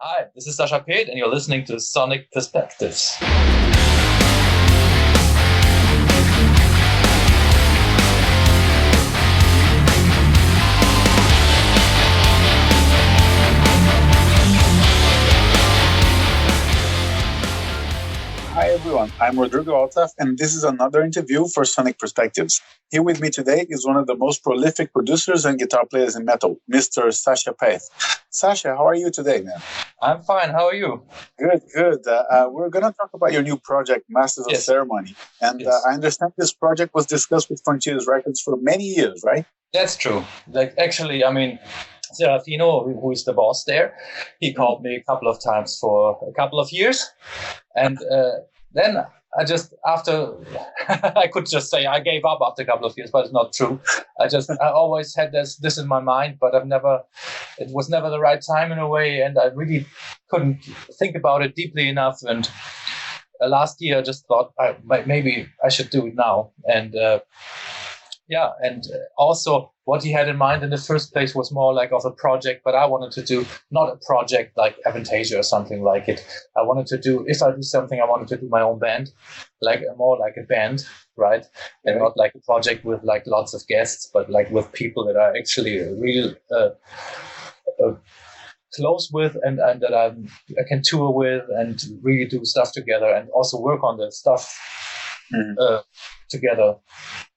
Hi, this is Sascha Paeth, and you're listening to Sonic Perspectives. Hi everyone, I'm Rodrigo Altaf, and this is another interview for Sonic Perspectives. Here with me today is one of the most prolific producers and guitar players in metal, Mr. Sascha Paeth. Sascha, how are you today, man? I'm fine, how are you? Good. We're going to talk about your new project, Masters of Ceremony. And I understand this project was discussed with Frontiers Records for many years, right? That's true. Serafino, who is the boss there, he called me a couple of times for a couple of years. And then I could just say I gave up after a couple of years, but it's not true. I always had this in my mind, but it was never the right time in a way, and I really couldn't think about it deeply enough. And last year I just thought maybe I should do it now. And also what he had in mind in the first place was more like of a project, but I wanted to do not a project like Avantasia or something like it. I wanted to do, if I do something, I wanted to do my own band, more like a band, right? And not like a project with like lots of guests, but like with people that are actually real close with and that I can tour with and really do stuff together and also work on the stuff together.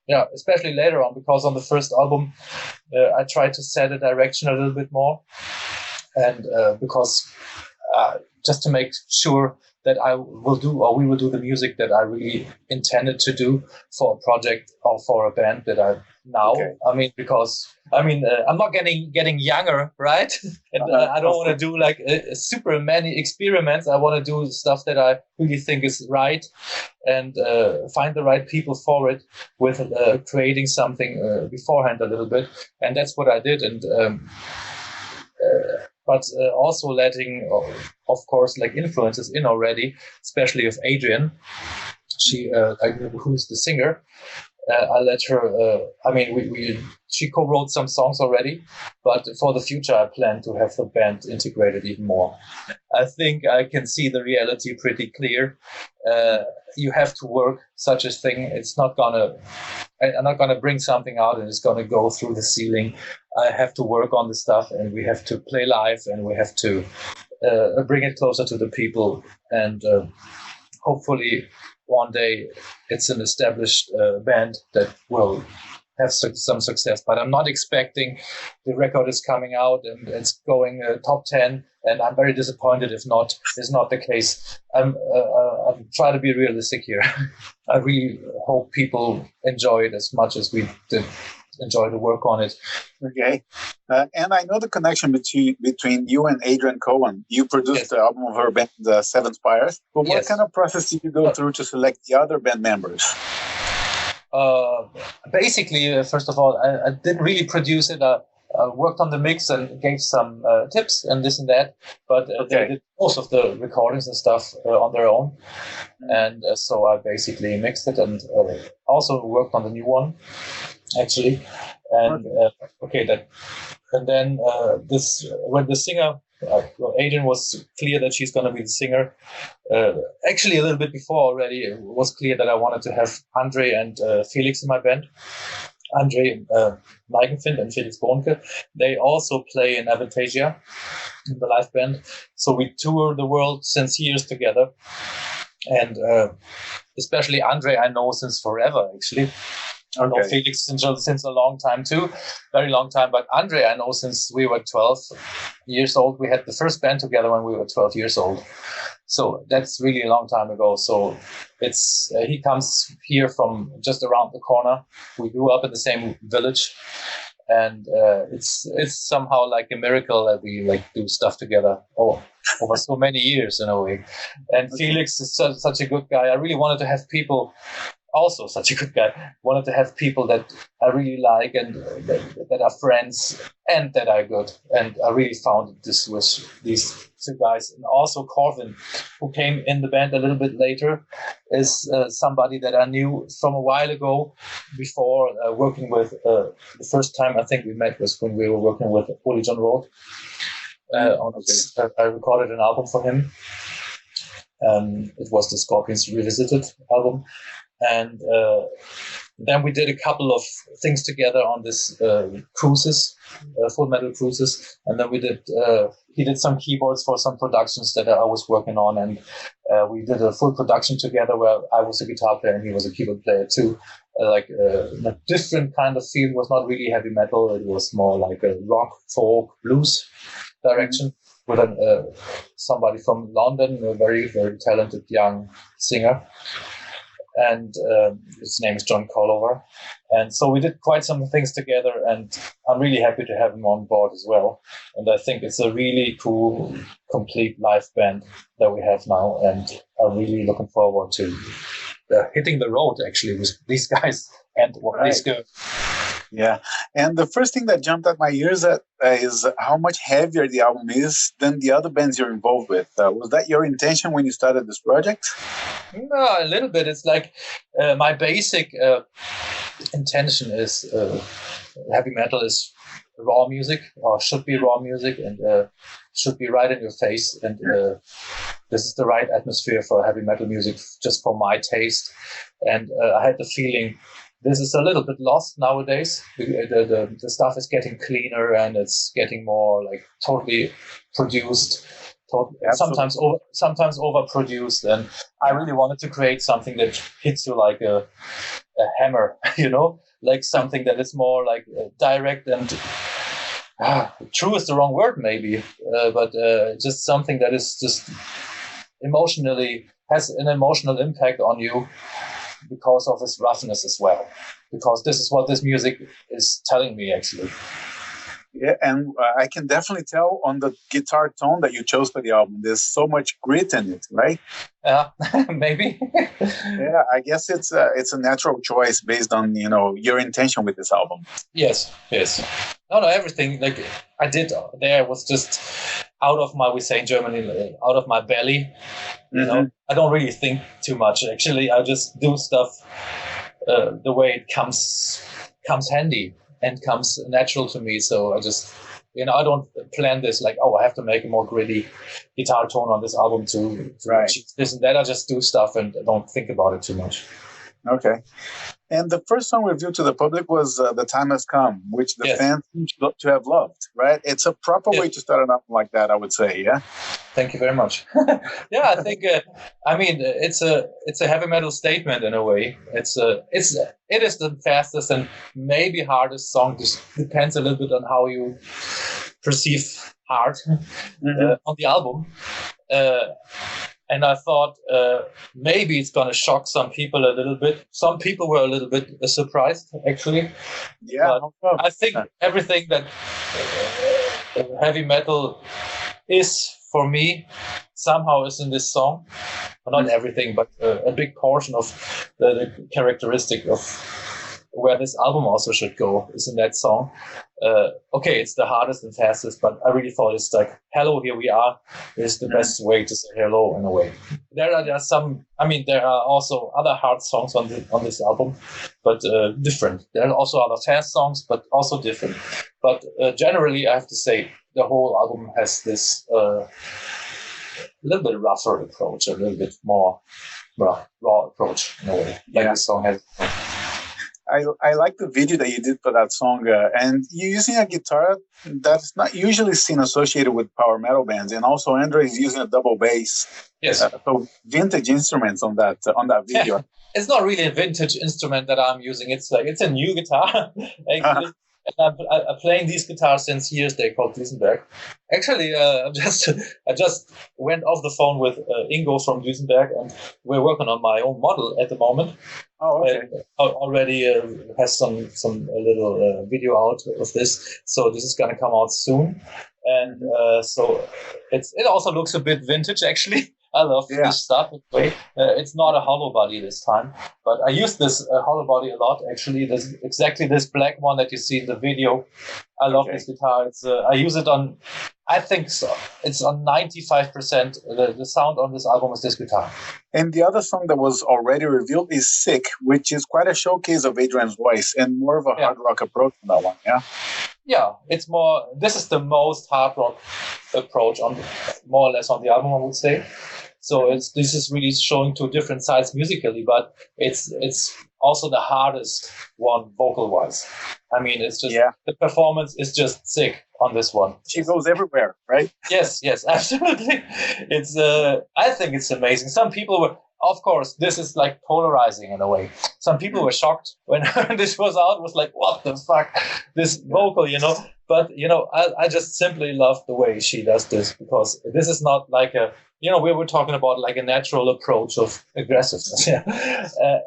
Yeah, especially later on, because on the first album, I tried to set a direction a little bit more. And because just to make sure that we will do the music that I really intended to do for a project or for a band that I now. Okay. I'm not getting younger, right? And I don't want to do like super many experiments. I want to do stuff that I really think is right and find the right people for it with creating something beforehand a little bit. And that's what I did. And but also letting, of course, like influences in already, especially of Adrienne. She, who's the singer. I let her. She co-wrote some songs already, but for the future, I plan to have the band integrated even more. I think I can see the reality pretty clear. You have to work such a thing. I'm not gonna bring something out and it's gonna go through the ceiling. I have to work on the stuff, and we have to play live, and we have to bring it closer to the people, and hopefully one day it's an established band that will have some success. But I'm not expecting the record is coming out and it's going top 10, and I'm very disappointed if not. It's not the case. I'm trying to be realistic here. I really hope people enjoy it as much as we did enjoy the work on it. Okay. And I know the connection between you and Adrienne Cowan. You produced the album of her band, the Spires. But what kind of process did you go through to select the other band members? Basically, first of all, I didn't really produce it. I worked on the mix and gave some tips and this and that. But they did most of the recordings and stuff on their own. And so I basically mixed it and also worked on the new one, actually. And when the singer, Adrienne was clear that she's going to be the singer. Actually, a little bit before already, it was clear that I wanted to have André and Felix in my band. André Neygenfind and Felix Bohnke. They also play in Avantasia, in the live band. So we tour the world since years together. And especially André, I know since forever, actually. I know Felix since a long time too, very long time. But André, I know since we were 12 years old. We had the first band together when we were 12 years old. So that's really a long time ago. So he comes here from just around the corner. We grew up in the same village. And it's somehow like a miracle that we like do stuff together over so many years in a way. And Felix is such a good guy. I really wanted to have people. Also such a good guy. Wanted to have people that I really like and that are friends and that are good. And I really found this with these two guys. And also Corvin, who came in the band a little bit later, is somebody that I knew from a while ago before working with. The first time I think we met was when we were working with Oli John Roth. I recorded an album for him. It was the Scorpions Revisited album. And then we did a couple of things together on this cruises, Full Metal cruises. And then he did some keyboards for some productions that I was working on. And we did a full production together where I was a guitar player and he was a keyboard player too. A different kind of feel. It was not really heavy metal. It was more like a rock, folk, blues direction with somebody from London, a very, very talented young singer. And his name is John Collover. And so we did quite some things together, and I'm really happy to have him on board as well. And I think it's a really cool, complete live band that we have now, and I'm really looking forward to hitting the road, actually, with these guys and what these girls. Yeah, and the first thing that jumped at my ears is how much heavier the album is than the other bands you're involved with. Was that your intention when you started this project? No, a little bit. It's like my basic intention is heavy metal is raw music, or should be raw music, and should be right in your face. And this is the right atmosphere for heavy metal music, just for my taste. And I had the feeling this is a little bit lost nowadays. The stuff is getting cleaner and it's getting more like totally produced, sometimes overproduced. And I really wanted to create something that hits you like a hammer, like something that is more like direct and true is the wrong word maybe, but just something that is just emotionally has an emotional impact on you, because of its roughness as well, because this is what this music is telling me, actually. Yeah, and I can definitely tell on the guitar tone that you chose for the album. There's so much grit in it, right? Yeah, maybe. Yeah, I guess it's a natural choice based on your intention with this album. Yes. No, everything like I did there was just out of my, we say in Germany, out of my belly. I don't really think too much. Actually, I just do stuff the way it comes handy and comes natural to me. So I just, I don't plan this like, I have to make a more gritty guitar tone on this album to achieve this and that. I just do stuff and I don't think about it too much. Okay. And the first song reviewed to the public was The Time Has Come, which the fans seem to have loved, right? It's a proper way to start an album like that, I would say, yeah? Thank you very much. Yeah, I think, it's a heavy metal statement in a way. It is the fastest and maybe hardest song. This depends a little bit on how you perceive hard on the album. And I thought maybe it's going to shock some people a little bit. Some people were a little bit surprised, actually. Yeah, but I think everything that heavy metal is for me somehow is in this song. Well, not everything, but a big portion of the characteristic of where this album also should go is in that song. It's the hardest and fastest, but I really thought it's like, hello, here we are, is the best way to say hello in a way. There are also other hard songs on this album, but different. There are also other fast songs, but also different. But generally, I have to say, the whole album has this a little bit rougher approach, a little bit more raw approach in a way. Like the song has. I like the video that you did for that song, and you're using a guitar that's not usually seen associated with power metal bands, and also André is using a double bass. Yes. So vintage instruments on that video. Yeah. It's not really a vintage instrument that I'm using. It's a new guitar, actually. And I'm playing these guitars since years. They're called Duesenberg. Actually, I just went off the phone with Ingo from Duesenberg, and we're working on my own model at the moment. Oh, okay. Already has some little video out of this, so this is going to come out soon. And so it also looks a bit vintage, actually. I love this stuff. It's not a hollow body this time, but I use this hollow body a lot. Actually, exactly this black one that you see in the video. I love this guitar. It's I use it on. I think so. It's on 95%. The sound on this album is this guitar. And the other song that was already revealed is Sick, which is quite a showcase of Adrienne's voice and more of a hard rock approach on that one, yeah? Yeah, it's more, this is the most hard rock approach on more or less on the album, I would say. So this is really showing two different sides musically, but it's also the hardest one vocal-wise. I mean, it's just, the performance is just sick on this one. She goes everywhere, right? Yes, absolutely. It's, I think it's amazing. Some people were, of course, this is like polarizing in a way. Some people were shocked when this was out, was like, what the fuck, this vocal, you know? But, you know, I just simply love the way she does this, because this is not like a, you know, we were talking about like a natural approach of aggressiveness.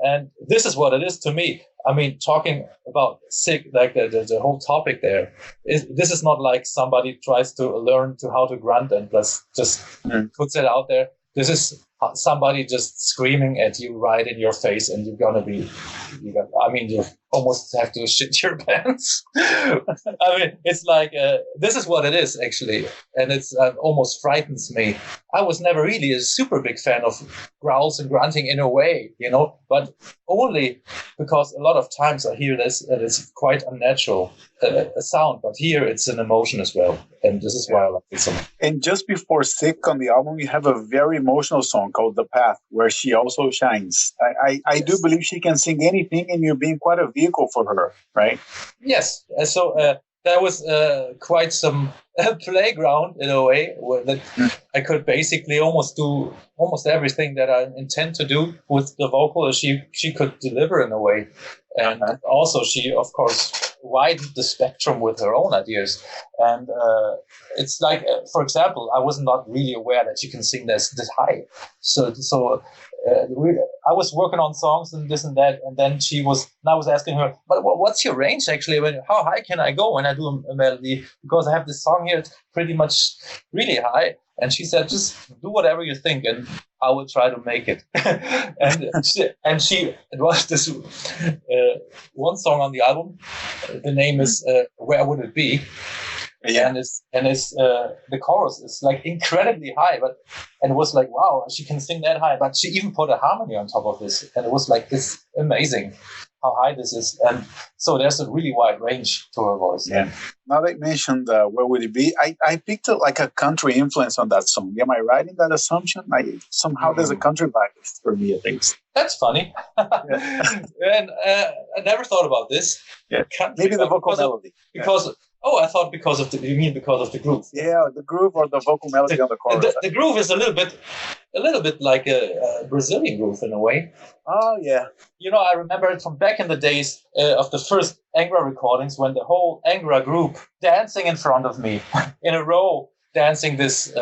And this is what it is to me. I mean, talking about sick, like the whole topic there, this is not like somebody tries to learn to how to grunt and just puts it out there. This is somebody just screaming at you right in your face, and you're gonna be, I mean, you almost have to shit your pants. I mean, it's like, this is what it is actually. And it's almost frightens me. I was never really a super big fan of growls and grunting in a way, you know, but only because a lot of times I hear this and it's quite unnatural a sound, but here it's an emotion as well. And this is why I like it so much. And just before Sick on the album, you have a very emotional song called The Path, where she also shines. I do believe she can sing anything, and you're being quite a vehicle for her, right? Yes. So there was quite some playground in a way that I could basically almost do almost everything that I intend to do with the vocal. She could deliver in a way. And also she, of course, widened the spectrum with her own ideas. And it's like, for example, I was not really aware that she can sing this high. So I was working on songs and this and that, and then I was asking her, but what's your range actually? How high can I go when I do a melody? Because I have this song here, it's pretty much really high. And she said, just do whatever you think, and I will try to make it. It was this one song on the album. The name is Where Would It Be? Yeah. And it's the chorus is like incredibly high, and it was like, wow, she can sing that high. But she even put a harmony on top of this, and it was like, it's amazing how high this is. And so there's a really wide range to her voice. Yeah. Now that you mentioned Where Would It Be, I picked up like a country influence on that song. Am I right in that assumption? Somehow there's a country vibe for me, at least. That's funny. And I never thought about this. Yeah. Maybe the vocal melody. Oh, I thought because of the groove. Yeah, the groove or the vocal melody on the chorus. The groove is a little bit like a Brazilian groove in a way. Oh, yeah. You know, I remember it from back in the days of the first Angra recordings, when the whole Angra group dancing in front of me in a row, dancing this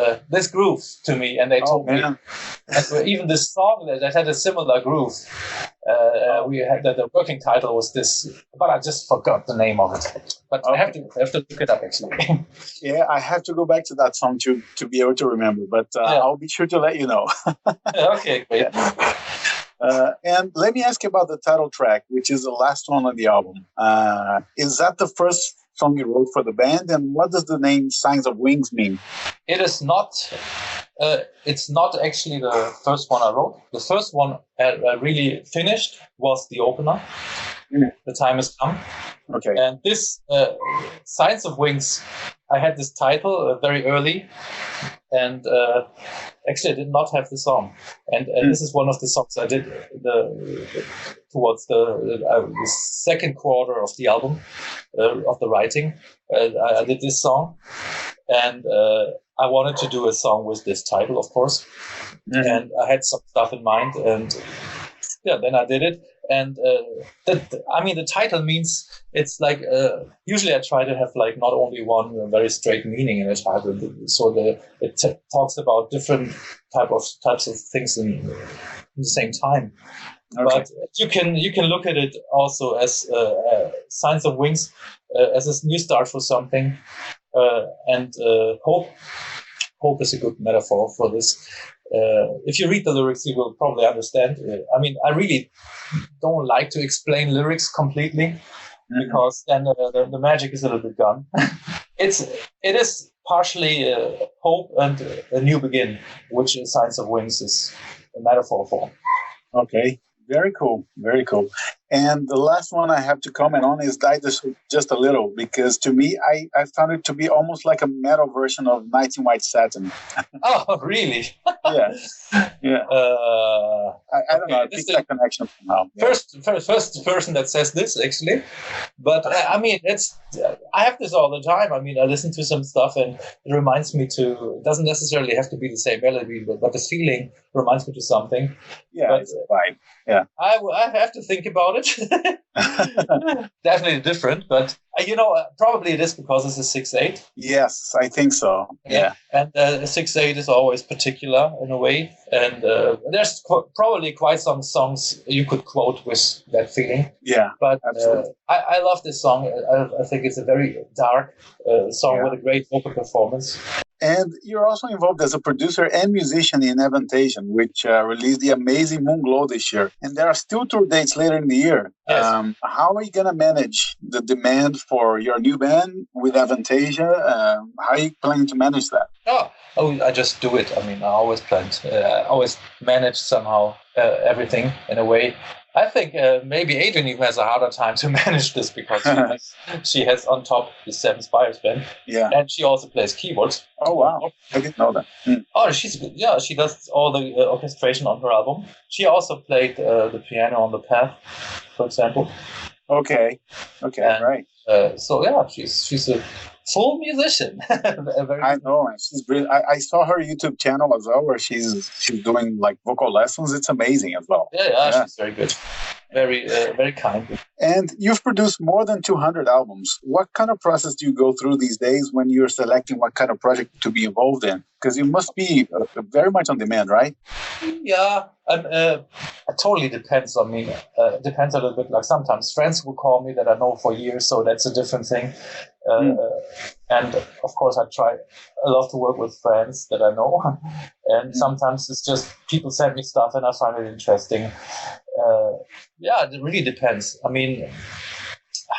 groove to me, and they told me, and even this song that had a similar groove. We had the working title was this, but I just forgot the name of it. But I have to look it up actually. Yeah, I have to go back to that song to be able to remember. But I'll be sure to let you know. Okay, great. And let me ask you about the title track, which is the last one on the album. Is that the first song you wrote for the band, and what does the name Signs of Wings mean? It is not. It's not actually the first one I wrote. The first one I really finished was the opener. The Time Has Come. Okay. And this Signs of Wings, I had this title very early, and actually I did not have the song. And this is one of the songs I did towards the second quarter of the album, of the writing. I did this song, and I wanted to do a song with this title, of course. And I had some stuff in mind, and then I did it. And the title means, it's like, usually I try to have like not only one very straight meaning in a title, so it talks about different types of things in the same time. Okay. But you can look at it also as Signs of Wings, as a new start for something, and hope. Hope is a good metaphor for this. If you read the lyrics, you will probably understand. I mean, I really don't like to explain lyrics completely, because then the magic is a little bit gone. It is partially hope and a new begin, which Signs of Wings is a metaphor for. Okay. Very cool. Very cool. And the last one I have to comment on is Die just a little, because to me, I found it to be almost like a metal version of Night in White Satin. Oh, really? Yeah. Yeah. I don't know. I think that connection somehow. Yeah. First person that says this, actually. But I mean, I have this all the time. I mean, I listen to some stuff and it reminds me it doesn't necessarily have to be the same melody, but the feeling reminds me to something. Yeah, but, it's a vibe. Yeah. I have to think about it. Definitely different, but probably it is because it's a 6/8. Yes, I think so. Yeah. And a 6/8 is always particular in a way, and there's probably quite some songs you could quote with that feeling. Yeah, but absolutely. I love this song. I think it's a very dark song with a great vocal performance. And you're also involved as a producer and musician in Avantasia, which released the amazing Moonglow this year. And there are still tour dates later in the year. Yes. How are you going to manage the demand for your new band with Avantasia? How are you planning to manage that? Oh, I just do it. I mean, I always planned. I always manage somehow everything in a way. I think maybe Adrienne even has a harder time to manage this because she has on top the 7 Spires band. Yeah. And she also plays keyboards. Oh, wow. I didn't know that. Oh, she's good. Yeah, she does all the orchestration on her album. She also played the piano on The Path, for example. Okay. Right. So, yeah, she's a full musician. I know, and she's brilliant. I saw her YouTube channel as well, where she's doing like vocal lessons. It's amazing as well. Yeah, she's very good, very very kind. And you've produced more than 200 albums. What kind of process do you go through these days when you're selecting what kind of project to be involved in? Because you must be very much on demand, right? Yeah, it totally depends on me. It depends a little bit. Like sometimes friends will call me that I know for years, so that's a different thing. And of course, I love to work with friends that I know. And sometimes it's just people send me stuff and I find it interesting. It really depends. I mean,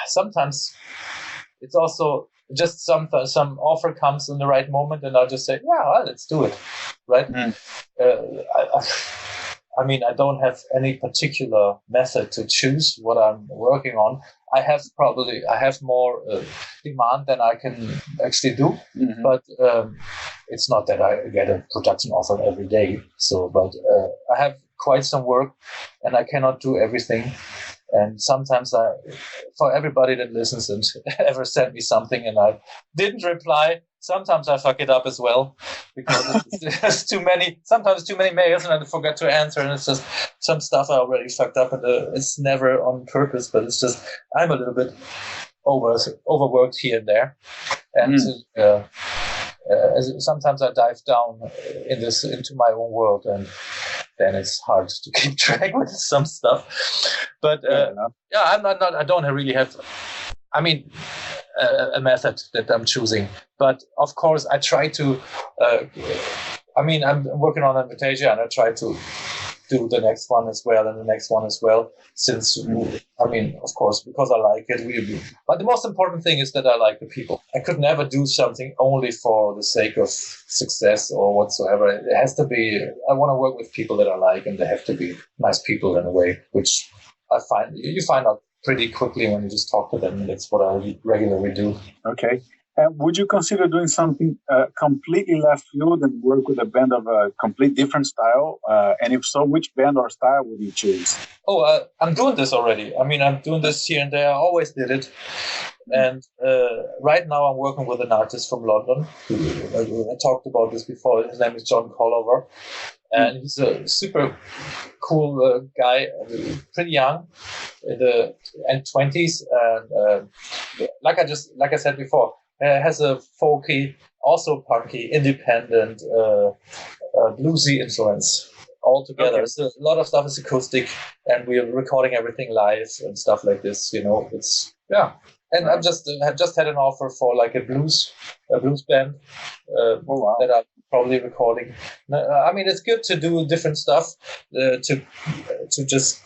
sometimes it's also just some offer comes in the right moment and I'll just say, let's do it. Right? I mean, I don't have any particular method to choose what I'm working on. I have more demand than I can actually do, but it's not that I get a production offer every day. So, but I have quite some work, and I cannot do everything. And sometimes for everybody that listens and ever sent me something and I didn't reply, sometimes I fuck it up as well because there's sometimes too many mails and I forget to answer, and it's just some stuff I already fucked up, and it's never on purpose, but it's just I'm a little bit overworked here and there, and sometimes I dive down into my own world, and then it's hard to keep track with some stuff. But I don't really have. I mean, a method that I'm choosing. But of course, I try to. I'm working on Avantasia, and I try to do the next one as well, and the next one as well. Since of course, because I like it. But the most important thing is that I like the people. I could never do something only for the sake of success or whatsoever. It has to be. I want to work with people that I like, and they have to be nice people in a way, which I find you find out pretty quickly when you just talk to them. And that's what I regularly do. Okay. Would you consider doing something completely left field and work with a band of a complete different style? And if so, which band or style would you choose? I'm doing this already. I mean, I'm doing this here and there. I always did it. And right now I'm working with an artist from London. I talked about this before. His name is John Collover. And he's a super cool guy, pretty young, in the end 20s. And like I said before, has a folky, also punky, independent, bluesy influence all together. Okay. So a lot of stuff is acoustic, and we're recording everything live and stuff like this. And I've just had an offer for like a blues band that I'm probably recording. I mean, it's good to do different stuff to just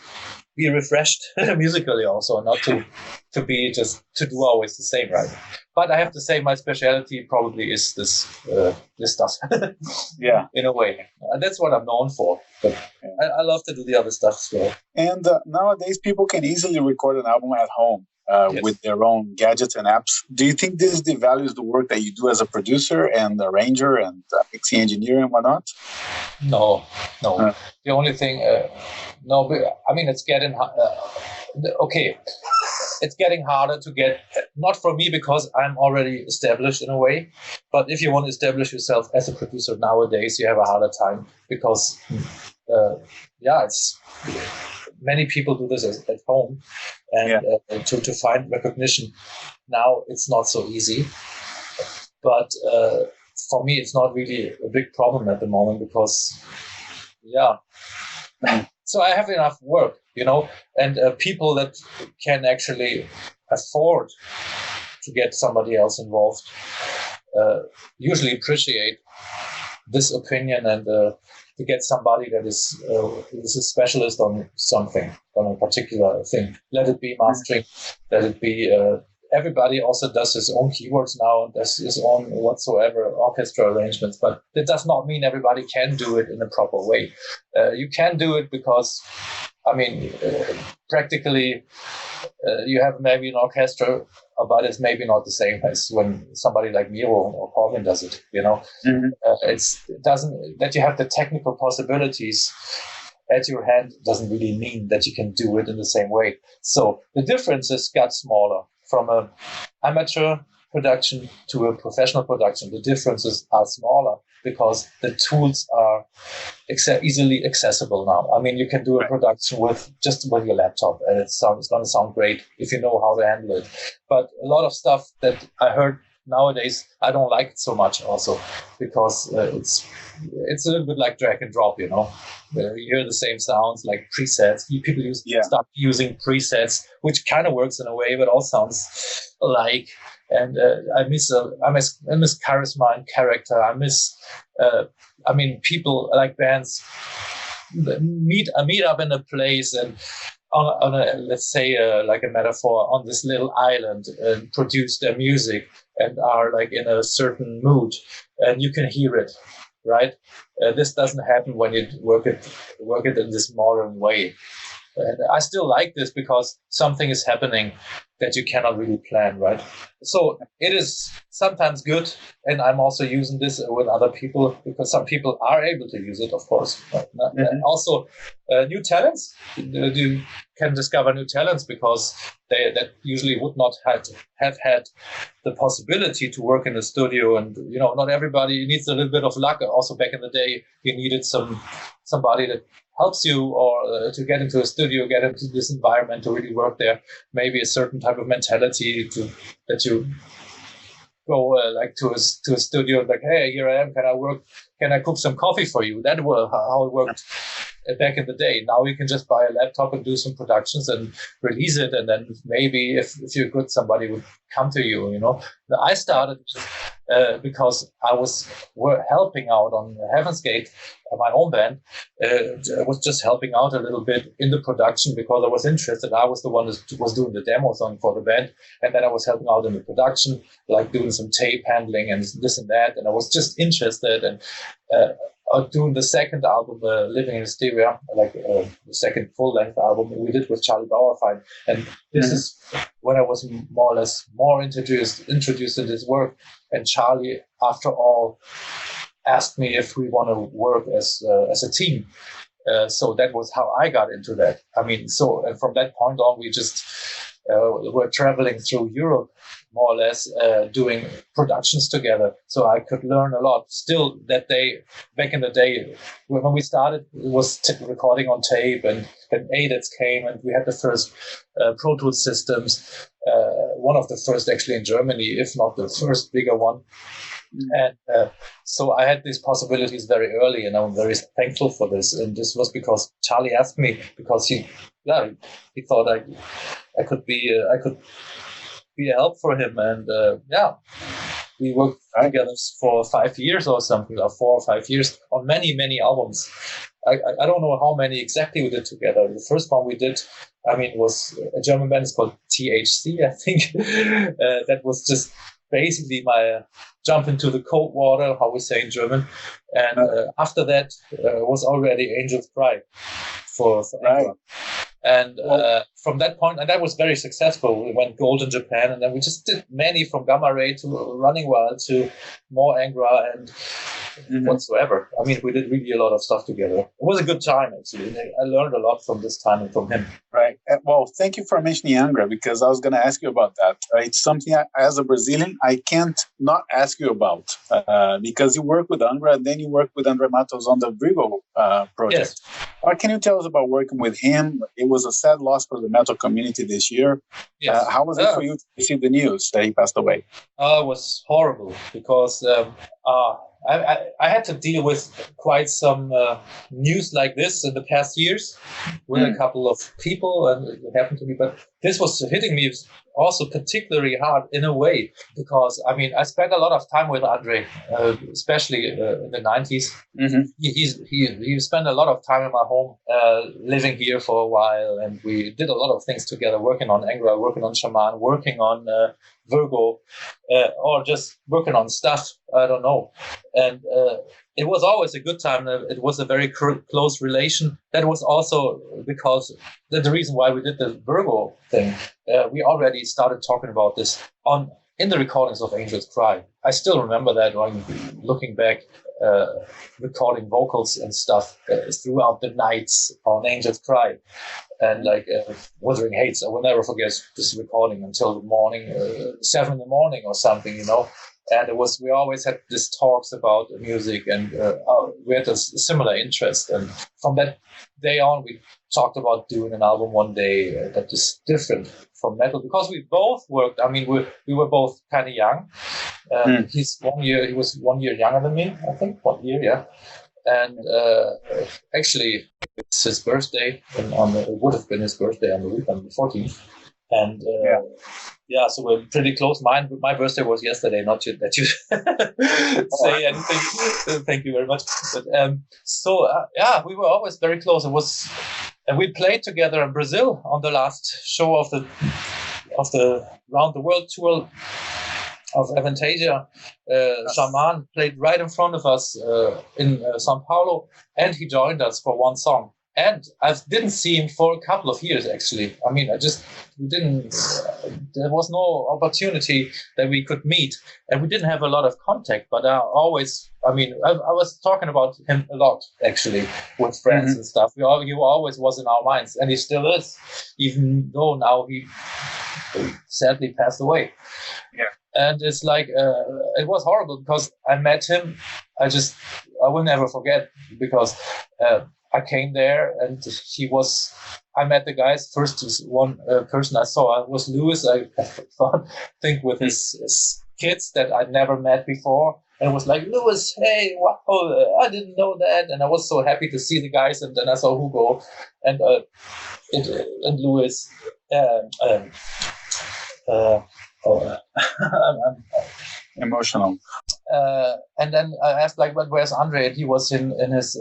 be refreshed musically also, not to be just to do always the same, right? But I have to say my specialty probably is this stuff. Yeah. In a way. That's what I'm known for. But I love to do the other stuff as well. And nowadays, people can easily record an album at home Yes. with their own gadgets and apps. Do you think this devalues the work that you do as a producer and arranger and mixing engineer and whatnot? No. The only thing, no, but, I mean, it's getting, okay. It's getting harder to get, not for me because I'm already established in a way, but if you want to establish yourself as a producer nowadays, you have a harder time because, it's many people do this at home, and to find recognition now it's not so easy. But for me, it's not really a big problem at the moment because, so I have enough work, and people that can actually afford to get somebody else involved usually appreciate this opinion and to get somebody that is a specialist on something, on a particular thing. Let it be mastering, let it be... everybody also does his own keywords now and does his own whatsoever orchestra arrangements, but that does not mean everybody can do it in a proper way. You can do it because, practically you have maybe an orchestra, but it's maybe not the same as when somebody like Miro or Corvin does it, it doesn't, that you have the technical possibilities at your hand doesn't really mean that you can do it in the same way. So the differences got smaller. From an amateur production to a professional production, the differences are smaller because the tools are easily accessible now. I mean, you can do a production with your laptop, and it's going to sound great if you know how to handle it. But a lot of stuff that I heard nowadays, I don't like it so much also because it's a little bit like drag and drop, You hear the same sounds like presets. People start using presets, which kind of works in a way, but all sounds alike. And I miss charisma and character. I miss, people like bands meet up in a place and on a, let's say, like a metaphor, on this little island and produce their music and are like in a certain mood, and you can hear it. Right, this doesn't happen when you work it in this modern way. And I still like this because something is happening that you cannot really plan, right? So it is sometimes good, and I'm also using this with other people because some people are able to use it, of course. And also, new talents, you can discover new talents because that usually would not have had the possibility to work in a studio. And, not everybody needs a little bit of luck. Also, back in the day, you needed somebody that helps you or to get into a studio, get into this environment to really work there. Maybe a certain type of mentality that you go to a studio like, hey, here I am. Can I cook some coffee for you? That was how it worked back in the day. Now you can just buy a laptop and do some productions and release it, and then maybe if you're good, somebody would come to you. I started because I was helping out on Heaven's Gate, my own band. I was just helping out a little bit in the production because I was interested. I was the one that was doing the demos for the band, and then I was helping out in the production, like doing some tape handling and this and that. And I was just interested and doing the second album, Living in Hysteria, like the second full-length album we did with Charlie Bauerfeind. And this is when I was more or less more introduced in this work. And Charlie, after all, asked me if we want to work as a team. So that was how I got into that. And from that point on, we just were traveling through Europe, more or less, doing productions together. So I could learn a lot. Still, that day, back in the day, when we started, it was recording on tape, and ADATs came, and we had the first Pro Tools systems, one of the first actually in Germany, if not the first bigger one. And so I had these possibilities very early, and I'm very thankful for this. And this was because Charlie asked me, because he thought I could be a help for him. And we worked together for 5 years or something, or 4 or 5 years on many albums. I don't know how many exactly we did together. The first one we did, was a German band. It's called THC, I think. That was just basically my jump into the cold water, how we say in German. And after that was already Angel's Cry for Angra. And from that point, and that was very successful. We went gold in Japan, and then we just did many, from Gamma Ray to Running Wild to more Angra and whatsoever. We did really a lot of stuff together. It was a good time, actually. I learned a lot from this time and from him. Right. Well, thank you for mentioning Angra, because I was going to ask you about that. It's something as a Brazilian, I can't not ask you about, because you work with Angra, and then you work with André Matos on the Virgo project. Yes. What can you tell us about working with him? It was a sad loss for the metal community this year. Yes. How was it for you to receive the news that he passed away? It was horrible, because I had to deal with quite some news like this in the past years with a couple of people, and it happened to me. But this was hitting me also particularly hard in a way, because I spent a lot of time with André, especially in the 90s. He spent a lot of time in my home, living here for a while, and we did a lot of things together, working on Angra, working on Shaman, working on Virgo, or just working on stuff, I don't know. And it was always a good time. It was a very close relation. That was also because the reason why we did the Virgo thing. We already started talking about this in the recordings of Angel's Cry. I still remember that when looking back, recording vocals and stuff throughout the nights on Angel's Cry. And Wuthering Heights, I will never forget this recording until the morning, 7 a.m. or something, And we always had these talks about music, and we had a similar interest. And from that day on, we talked about doing an album one day that is different from metal, because we both worked. We were both kind of young. He was 1 year younger than me, I think, 1 year, yeah. And actually, it's his birthday, and it would have been his birthday on the weekend, the 14th. And so we're pretty close. My birthday was yesterday, not that you say anything. Thank you very much. But we were always very close. And we played together in Brazil on the last show of the round the world tour of Avantasia. Shaman played right in front of us in São Paulo, and he joined us for one song. And I didn't see him for a couple of years, actually. There was no opportunity that we could meet, and we didn't have a lot of contact, but I was talking about him a lot, actually, with friends and stuff. He always was in our minds, and he still is, even though now he sadly passed away. Yeah. And it's it was horrible, because I met him. I will never forget, because I came there, and I met the guys. First, one person I saw was Louis, I think with his kids that I'd never met before. And it was like, Louis, hey, wow, I didn't know that. And I was so happy to see the guys. And then I saw Hugo and Louis. I'm emotional. And then I asked, but where's André? And he was in his,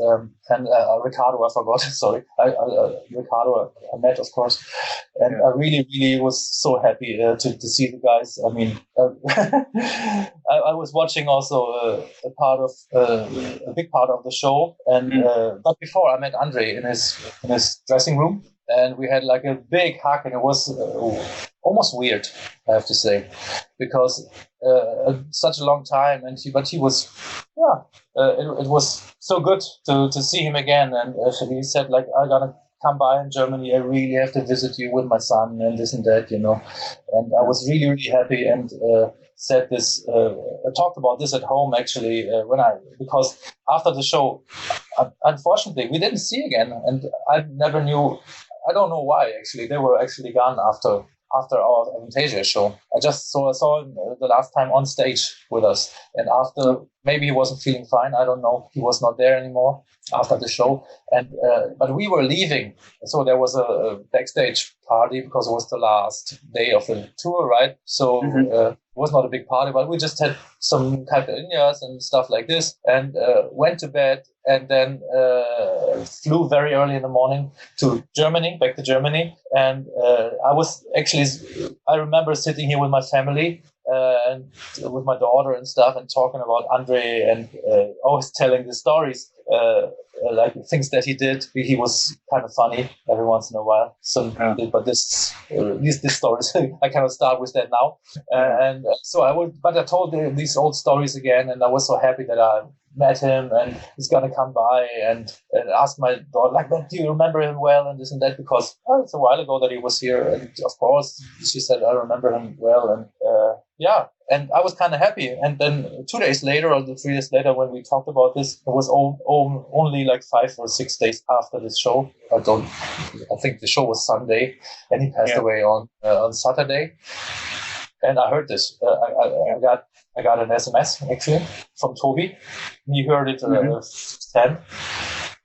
Ricardo, I forgot, sorry. Ricardo, I met, of course. And I really, really was so happy to see the guys. I was watching also a big part of the show. And but before I met André in his dressing room. And we had a big hug, and it was almost weird, I have to say, because such a long time. But he was, it was so good to see him again. And he said, I'm gonna come by in Germany. I really have to visit you with my son and this and that, And I was really, really happy, and said this. I talked about this at home, actually, because after the show, unfortunately, we didn't see again, and I never knew. I don't know why, actually. They were actually gone after our Avantasia show. I saw him the last time on stage with us. And after, maybe he wasn't feeling fine. I don't know. He was not there anymore after the show. And but we were leaving. So there was a backstage party, because it was the last day of the tour, right? So was not a big party, but we just had some caipirinhas and stuff like this, and went to bed, and then flew very early in the morning to Germany, back to Germany. And I remember sitting here with my family and with my daughter and stuff, and talking about André, and always telling the stories, like things that he did. He was kind of funny every once in a while. But these stories, I cannot start with that now. But I told these old stories again, and I was so happy that I met him, and he's gonna come by and ask my daughter, like, do you remember him well, and this and that, because it's a while ago that he was here, and of course she said I remember him well, and and I was kind of happy. And then 2 days later, or 3 days later, when we talked about this, it was only like 5 or 6 days after this show. I think the show was Sunday, and he passed away on Saturday. And I heard this. I got an SMS actually from Toby. He heard it 10,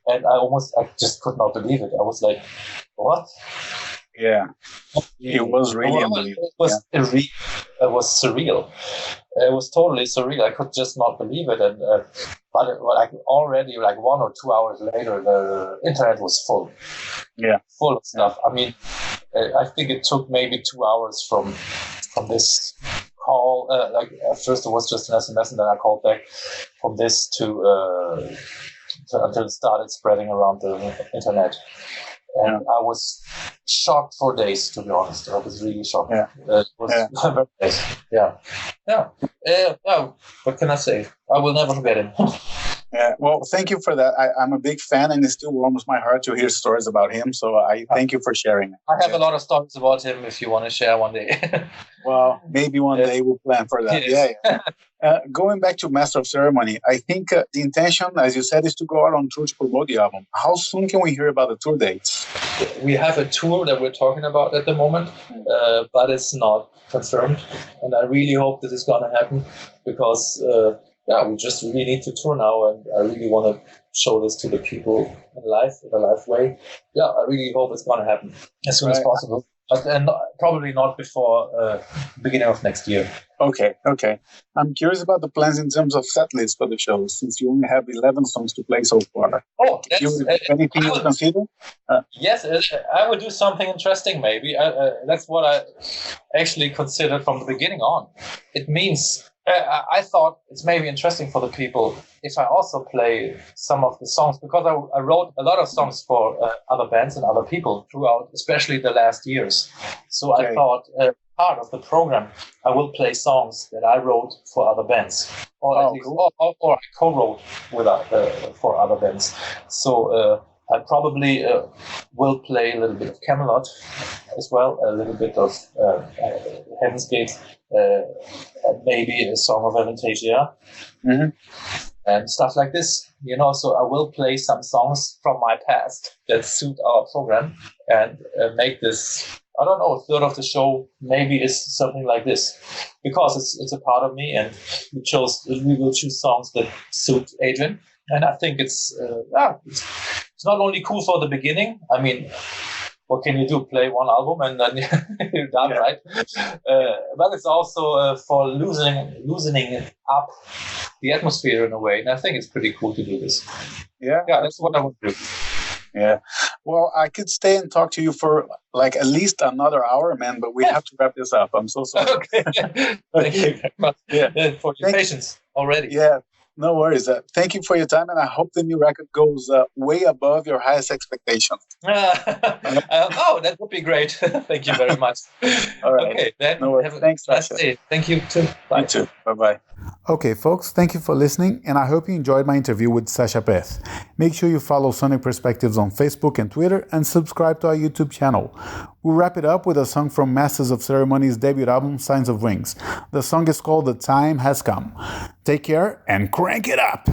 and I just could not believe it. I was like, "What?" Yeah, it was really unbelievable. It was surreal. It was totally surreal. I could just not believe it. And but already 1 or 2 hours later, the internet was full. Yeah, full of stuff. I mean, I think it took maybe 2 hours from this call. At first it was just an SMS, and then I called back from this until it started spreading around the internet. And I was shocked for days, to be honest. I was really shocked. Yeah. It was very nice. What can I say? I will never forget him. Yeah, well, thank you for that. I'm a big fan, and it still warms my heart to hear stories about him. So I thank you for sharing. I have a lot of stories about him if you want to share one day. Well, maybe one day we'll plan for that. Yes. Yeah. Going back to Master of Ceremony, I think the intention, as you said, is to go out on tour to promote the album. How soon can we hear about the tour dates? We have a tour that we're talking about at the moment, but it's not confirmed. And I really hope this is going to happen, because we just really need to tour now, and I really want to show this to the people in a live way. Yeah, I really hope it's going to happen as soon as possible. And probably not before beginning of next year. Okay. I'm curious about the plans in terms of set list for the show, since you only have 11 songs to play so far. Oh, anything you consider? Yes, I would do something interesting maybe. That's what I actually considered from the beginning on. It means I thought it's maybe interesting for the people if I also play some of the songs, because I wrote a lot of songs for other bands and other people throughout, especially the last years. So I thought part of the program I will play songs that I wrote for other bands, or at least, or I co-wrote with for other bands. So I probably will play a little bit of Camelot as well, a little bit of Heaven's Gate, maybe a song of Avantasia, and stuff like this. So I will play some songs from my past that suit our program, and make this, I don't know, a third of the show maybe is something like this, because it's a part of me, and we will choose songs that suit Adrienne. And I think it's not only cool for the beginning. I mean, what can you do? Play one album and then you're done, right? But it's also for loosening up the atmosphere in a way. And I think it's pretty cool to do this. Yeah, that's what I would do. Yeah. Well, I could stay and talk to you for like at least another hour, man, but we have to wrap this up. I'm so sorry. Okay. Thank you very much for your patience already. Yeah. No worries. Thank you for your time, and I hope the new record goes way above your highest expectations. That would be great. Thank you very much. All right. Okay, then no worries. Thanks, Sascha. Thank you too. Bye. You too. Bye-bye. Okay, folks, thank you for listening, and I hope you enjoyed my interview with Sascha Paeth. Make sure you follow Sonic Perspectives on Facebook and Twitter, and subscribe to our YouTube channel. We'll wrap it up with a song from Masters of Ceremony's debut album, Signs of Wings. The song is called The Time Has Come. Take care and crank it up!